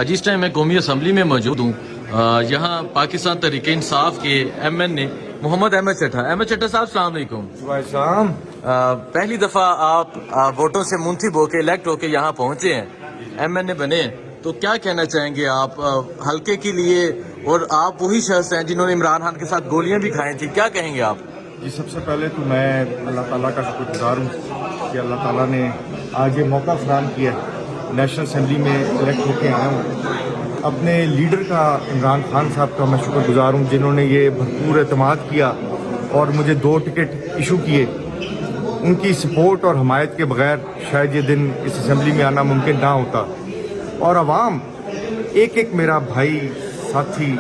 جس ٹائم میں قومی اسمبلی میں موجود ہوں، یہاں پاکستان تحریک انصاف کے ایم این اے محمد احمد چٹھا صاحب السلام علیکم. شام پہلی دفعہ آپ ووٹوں سے منتخب ہو کے الیکٹ ہو کے یہاں پہنچے ہیں، ایم این اے بنے ہیں، تو کیا کہنا چاہیں گے آپ حلقے کے لیے؟ اور آپ وہی شخص ہیں جنہوں نے عمران خان کے ساتھ گولیاں بھی کھائی تھیں، کیا کہیں گے آپ؟ جی، سب سے پہلے تو میں اللہ تعالیٰ کا شکر گزار ہوں کہ اللہ تعالیٰ نے آج یہ موقع فراہم کیا نیشنل اسمبلی میں الیکٹ ہو کے آیا ہوں. اپنے لیڈر کا عمران خان صاحب کا میں شکر گزار ہوں جنہوں نے یہ بھرپور اعتماد کیا اور مجھے 2 ٹکٹ ایشو کیے. ان کی سپورٹ اور حمایت کے بغیر شاید یہ دن اس اسمبلی میں آنا ممکن نہ ہوتا. اور عوام ایک ایک میرا بھائی، ساتھی،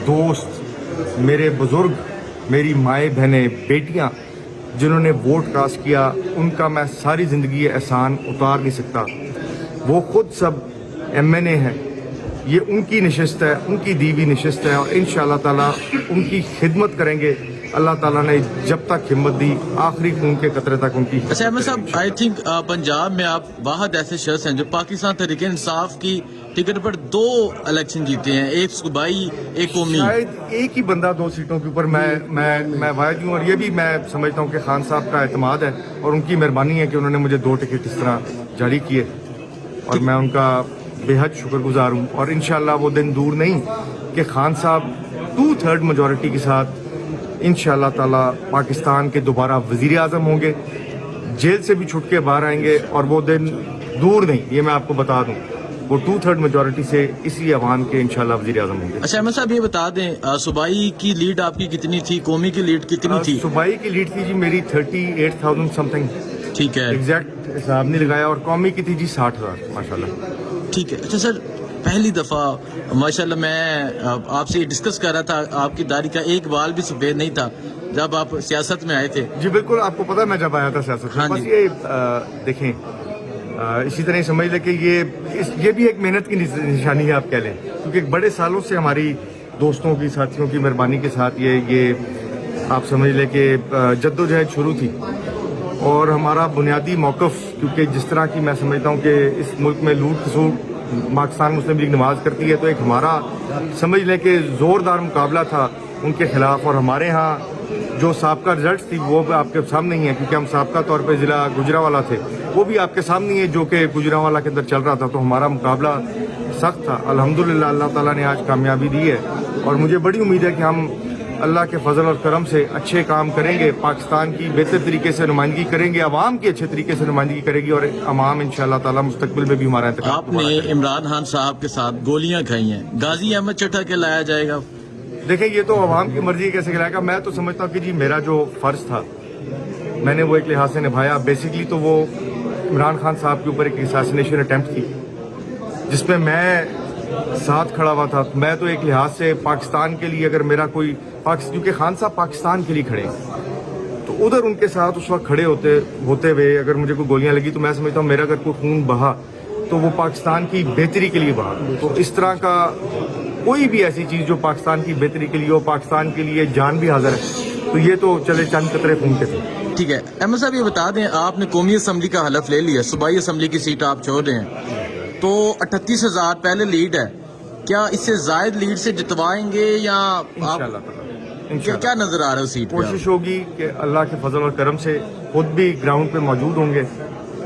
دوست، میرے بزرگ، میری مائیں بہنیں، بیٹیاں جنہوں نے ووٹ کاسٹ کیا، ان کا میں ساری زندگی احسان اتار نہیں سکتا. وہ خود سب ایم این اے ہیں، یہ ان کی نشست ہے، ان کی دی ہوئی نشست ہے، اور انشاءاللہ تعالیٰ ان کی خدمت کریں گے. اللہ تعالیٰ نے جب تک ہمت دی آخری خون کے قطرے تک ان کی. اچھا احمد صاحب، آئی تھنک پنجاب میں آپ واحد ایسے شخص ہیں جو پاکستان تحریک انصاف کی ٹکٹ پر 2 الیکشن جیتے ہیں، ایک صوبائی ایک قومی. شاید ایک ہی بندہ 2 سیٹوں کے اوپر میں واحد ہوں، اور یہ بھی میں سمجھتا ہوں کہ خان صاحب کا اعتماد ہے اور ان کی مہربانی ہے کہ انہوں نے مجھے 2 ٹکٹ اس طرح جاری کیے، اور میں ان کا بے حد شکر گزار ہوں. اور انشاءاللہ وہ دن دور نہیں کہ خان صاحب 2/3 میجورٹی کے ساتھ انشاءاللہ تعالیٰ پاکستان کے دوبارہ وزیر اعظم ہوں گے، جیل سے بھی چھٹ کے باہر آئیں گے، اور وہ دن دور نہیں، یہ میں آپ کو بتا دوں. وہ 2/3 میجورٹی سے اسی عوام کے انشاءاللہ وزیر اعظم ہوں گے. اچھا احمد صاحب، یہ بتا دیں صوبائی کی لیڈ آپ کی کتنی تھی، قومی کی لیڈ کتنی تھی؟ صوبائی کی لیڈ تھی جی میری 38,000 سم تھنگ. ٹھیک ہے، ایگزیکٹ حساب نہیں لگایا. اور قومی کی تھی جی 60,000 ماشاءاللہ. ٹھیک ہے. اچھا سر، پہلی دفعہ ماشاءاللہ میں آپ سے ڈسکس کر رہا تھا، آپ کی داڑھی کا ایک بال بھی سفید نہیں تھا جب آپ سیاست میں آئے تھے. جی بالکل، آپ کو پتا ہے میں جب آیا تھا سیاست میں. بس یہ دیکھیں، اسی طرح سمجھ لیں کہ یہ بھی ایک محنت کی نشانی ہے آپ کہہ لیں، کیونکہ ایک بڑے سالوں سے ہماری دوستوں کی، ساتھیوں کی مہربانی کے ساتھ یہ آپ سمجھ لیں کہ جدوجہد شروع تھی. اور ہمارا بنیادی موقف، کیونکہ جس طرح کی میں سمجھتا ہوں کہ اس ملک میں لوٹ کھسوٹ پاکستان مسلم لیگ نواز کرتی ہے، تو ایک ہمارا سمجھ لیں کہ زوردار مقابلہ تھا ان کے خلاف. اور ہمارے ہاں جو سابقہ رزلٹس تھی وہ آپ کے سامنے ہی ہیں، کیونکہ ہم سابقہ طور پہ ضلع گجرانوالہ تھے، وہ بھی آپ کے سامنے ہی ہے جو کہ گجرانوالہ کے اندر چل رہا تھا. تو ہمارا مقابلہ سخت تھا. الحمدللہ اللہ تعالیٰ نے آج کامیابی دی ہے، اور مجھے بڑی امید ہے کہ ہم اللہ کے فضل اور کرم سے اچھے کام کریں گے، پاکستان کی بہتر طریقے سے نمائندگی کریں گے، عوام کی اچھے طریقے سے نمائندگی کرے گی، اور عوام انشاءاللہ تعالیٰ مستقبل میں بھی ہمارا انتخاب. آپ نے عمران خان صاحب کے ساتھ گولیاں کھائی ہیں، غازی احمد چٹھا کے لایا جائے گا؟ دیکھیں، یہ تو عوام کی مرضی کیسے کھلائے گا. میں تو سمجھتا ہوں کہ جی میرا جو فرض تھا میں نے وہ ایک لحاظ سے نبھایا. بیسکلی تو وہ عمران خان صاحب کے اوپر ایک اساسینیشن اٹیمپٹ تھی جس میں میں ساتھ کھڑا ہوا تھا. میں تو ایک لحاظ سے پاکستان کے لیے اگر میرا کوئی کیونکہ خان صاحب پاکستان کے لیے کھڑے تو ادھر ان کے ساتھ اس وقت کھڑے ہوتے ہوئے اگر مجھے کوئی گولیاں لگی تو میں سمجھتا ہوں میرا اگر کوئی خون بہا تو وہ پاکستان کی بہتری کے لیے بہا. تو اس طرح کا کوئی بھی ایسی چیز جو پاکستان کی بہتری کے لیے ہو، پاکستان کے لیے جان بھی حاضر ہے، تو یہ تو چلے چند قطرے خون کے تھے. ٹھیک ہے. احمد صاحب، یہ بتا دیں آپ نے قومی اسمبلی کا حلف لے لیا، صوبائی اسمبلی کی سیٹ آپ چھوڑ رہے ہیں، تو 38,000 پہلے لیڈ ہے، کیا اس سے زائد لیڈ سے جتوائیں گے یا کیا نظر آ رہا ہے سیٹ پہ؟ کوشش ہوگی کہ اللہ کے فضل اور کرم سے خود بھی گراؤنڈ پہ موجود ہوں گے،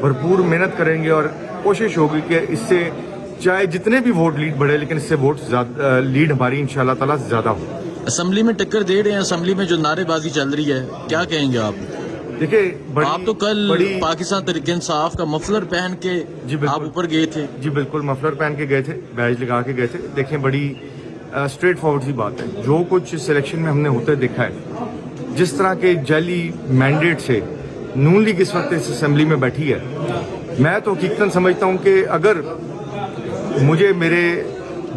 بھرپور محنت کریں گے، اور کوشش ہوگی کہ اس سے چاہے جتنے بھی ووٹ لیڈ بڑھے لیکن اس سے ووٹ لیڈ ہماری انشاءاللہ تعالیٰ زیادہ ہو. اسمبلی میں ٹکر دے رہے ہیں، اسمبلی میں جو نعرے بازی چل رہی ہے، کیا کہیں گے آپ؟ دیکھیں، آپ تو کل پاکستان تحریک انصاف کا مفلر پہن کے آپ اوپر گئے تھے. جی بالکل، مفلر پہن کے گئے تھے، بیج لگا کے گئے تھے. دیکھیں، بڑی اسٹریٹ فارورڈ سی بات ہے. جو کچھ اس الیکشن میں ہم نے ہوتے دیکھا ہے، جس طرح کے جعلی مینڈیٹ سے نون لیگ اس وقت اس اسمبلی میں بیٹھی ہے، میں تو حقیقتاً سمجھتا ہوں کہ اگر مجھے میرے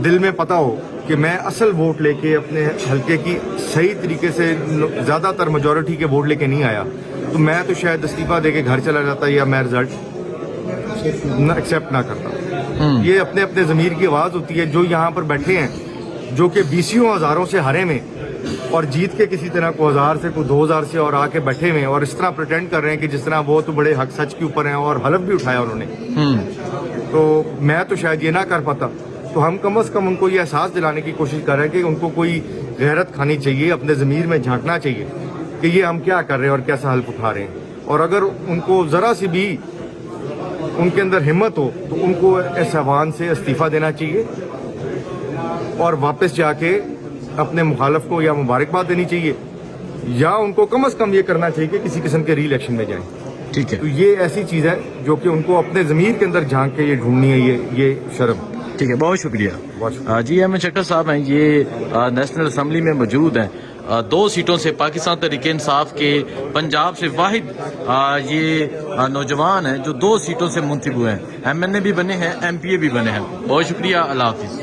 دل میں پتا ہو کہ میں اصل ووٹ لے کے اپنے حلقے کی صحیح طریقے سے زیادہ تر میجورٹی کے ووٹ لے کے نہیں آیا، تو میں تو شاید استعفیٰ دے کے گھر چلا جاتا یا میں رزلٹ ایکسیپٹ نہ کرتا. یہ اپنے اپنے ضمیر کی آواز ہوتی ہے. جو یہاں پر بیٹھے ہیں، جو کہ 20 ہزاروں سے ہرے میں اور جیت کے کسی طرح کو 1000 سے کوئی 2000 سے اور آ کے بیٹھے ہوئے اور اس طرح پریٹینڈ کر رہے ہیں کہ جس طرح وہ تو بڑے حق سچ کے اوپر ہیں اور حلف بھی اٹھایا انہوں نے، تو میں تو شاید یہ نہ کر پاتا. تو ہم کم از کم ان کو یہ احساس دلانے کی کوشش کر رہے ہیں کہ ان کو کوئی غیرت کھانی چاہیے, اپنے ضمیر میں جھانکنا چاہیے کہ یہ ہم کیا کر رہے ہیں اور کیسا حلف اٹھا رہے ہیں. اور اگر ان کو ذرا سی بھی ان کے اندر ہمت ہو تو ان کو اس ایوان سے استعفیٰ دینا چاہیے اور واپس جا کے اپنے مخالف کو یا مبارکباد دینی چاہیے, یا ان کو کم از کم یہ کرنا چاہیے کہ کسی قسم کے ری الیکشن میں جائیں. ٹھیک ہے, تو یہ ایسی چیز ہے جو کہ ان کو اپنے ضمیر کے اندر جھانک کے یہ ڈھونڈنی ہے, یہ شرم. ٹھیک ہے, بہت شکریہ. بہت شکریہ. جی احمد شکر صاحب ہیں, یہ نیشنل اسمبلی میں موجود ہیں. 2 سیٹوں سے پاکستان تحریک انصاف کے پنجاب سے واحد یہ نوجوان ہیں جو 2 سیٹوں سے منتخب ہوئے ہیں. ایم این اے بھی بنے ہیں, ایم پی اے بھی بنے ہیں. بہت شکریہ, اللہ حافظ.